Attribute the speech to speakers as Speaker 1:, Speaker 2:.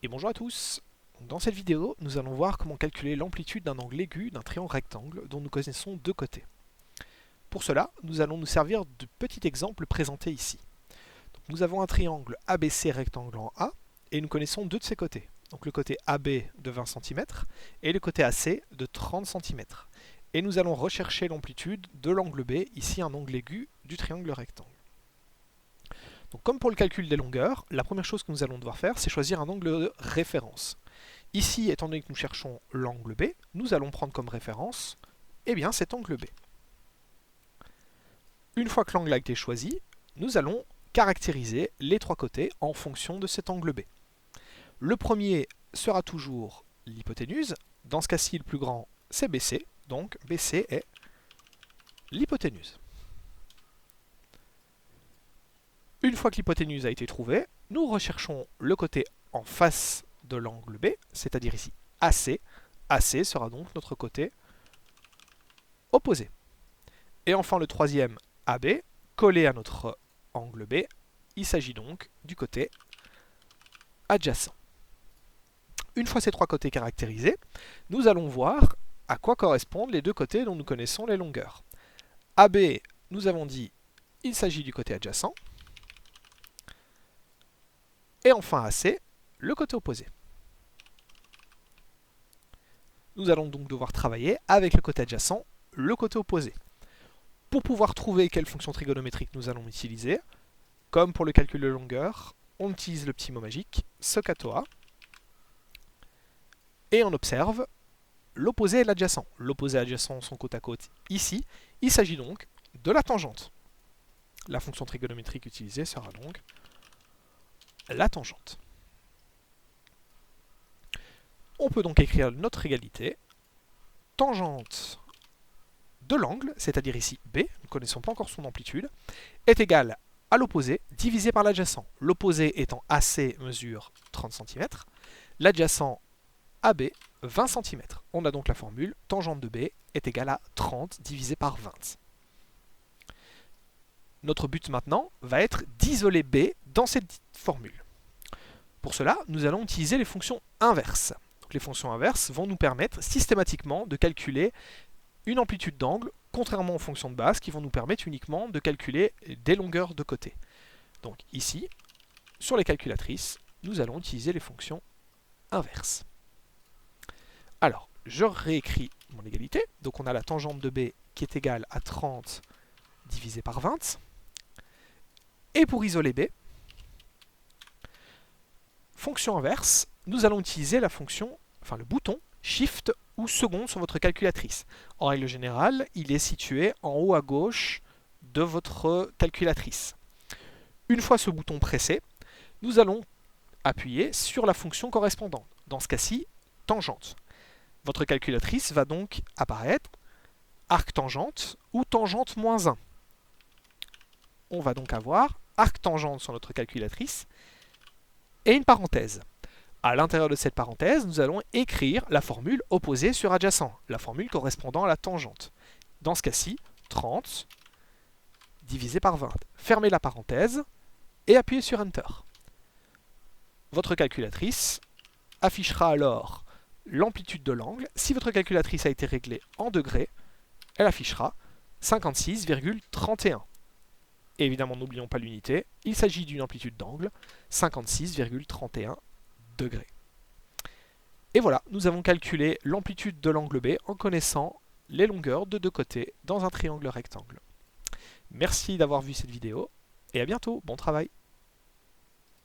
Speaker 1: Et bonjour à tous. Dans cette vidéo, nous allons voir comment calculer l'amplitude d'un angle aigu d'un triangle rectangle dont nous connaissons deux côtés. Pour cela, nous allons nous servir de petit exemple présenté ici. Donc, nous avons un triangle ABC rectangle en A et nous connaissons deux de ses côtés. Donc le côté AB de 20 cm et le côté AC de 30 cm. Et nous allons rechercher l'amplitude de l'angle B, ici un angle aigu du triangle rectangle. Donc, comme pour le calcul des longueurs, la première chose que nous allons devoir faire, c'est choisir un angle de référence. Ici, étant donné que nous cherchons l'angle B, nous allons prendre comme référence cet angle B. Une fois que l'angle a été choisi, nous allons caractériser les trois côtés en fonction de cet angle B. Le premier sera toujours l'hypoténuse. Dans ce cas-ci, le plus grand, c'est BC. Donc, BC est l'hypoténuse. Une fois que l'hypoténuse a été trouvée, nous recherchons le côté en face de l'angle B, c'est-à-dire ici AC. AC sera donc notre côté opposé. Et enfin le troisième, AB, collé à notre angle B, il s'agit donc du côté adjacent. Une fois ces trois côtés caractérisés, nous allons voir à quoi correspondent les deux côtés dont nous connaissons les longueurs. AB, nous avons dit, il s'agit du côté adjacent. Et enfin AC, le côté opposé. Nous allons donc devoir travailler avec le côté adjacent, le côté opposé. Pour pouvoir trouver quelle fonction trigonométrique nous allons utiliser, comme pour le calcul de longueur, on utilise le petit mot magique, SOHCAHTOA, et on observe l'opposé et l'adjacent. L'opposé et l'adjacent sont côte à côte ici. Il s'agit donc de la tangente. La fonction trigonométrique utilisée sera donc la tangente. On peut donc écrire notre égalité. Tangente de l'angle, c'est-à-dire ici B, nous ne connaissons pas encore son amplitude, est égale à l'opposé divisé par l'adjacent. L'opposé étant AC mesure 30 cm, l'adjacent AB 20 cm. On a donc la formule tangente de B est égale à 30 divisé par 20. Notre but maintenant va être d'isoler B dans cette formule. Pour cela, nous allons utiliser les fonctions inverses. Donc, les fonctions inverses vont nous permettre systématiquement de calculer une amplitude d'angle, contrairement aux fonctions de base qui vont nous permettre uniquement de calculer des longueurs de côté. Donc ici, sur les calculatrices, nous allons utiliser les fonctions inverses. Alors, je réécris mon égalité. Donc on a la tangente de B qui est égale à 30 divisé par 20. Et pour isoler B, fonction inverse, nous allons utiliser la fonction, le bouton Shift ou seconde sur votre calculatrice. En règle générale, il est situé en haut à gauche de votre calculatrice. Une fois ce bouton pressé, nous allons appuyer sur la fonction correspondante. Dans ce cas-ci, tangente. Votre calculatrice va donc apparaître arc tangente ou tangente moins 1. On va donc avoir arc tangente sur notre calculatrice et une parenthèse. À l'intérieur de cette parenthèse, nous allons écrire la formule opposée sur adjacent, la formule correspondant à la tangente. Dans ce cas-ci, 30 divisé par 20. Fermez la parenthèse et appuyez sur Enter. Votre calculatrice affichera alors l'amplitude de l'angle. Si votre calculatrice a été réglée en degrés, elle affichera 56,31. Et évidemment, n'oublions pas l'unité, il s'agit d'une amplitude d'angle, 56,31 degrés. Et voilà, nous avons calculé l'amplitude de l'angle B en connaissant les longueurs de deux côtés dans un triangle rectangle. Merci d'avoir vu cette vidéo et à bientôt, bon travail!